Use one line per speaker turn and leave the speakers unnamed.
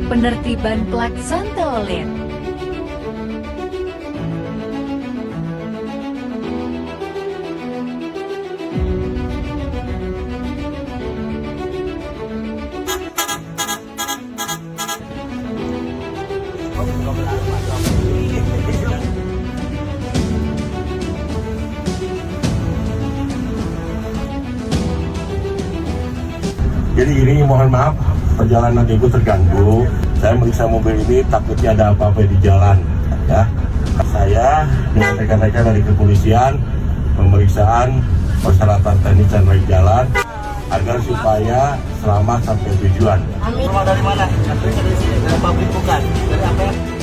Penertiban plat Santolen.
Jadi ini mohon maaf, perjalanan ibu terganggu. Saya meriksa mobil ini takutnya ada apa-apa di jalan. Ya, saya dengan rekan-rekan dari kepolisian pemeriksaan persyaratan teknis dan baik jalan agar supaya selamat sampai tujuan.
Amin. Dari mana? Dari sini, dari pabrik bukan? Dari apa?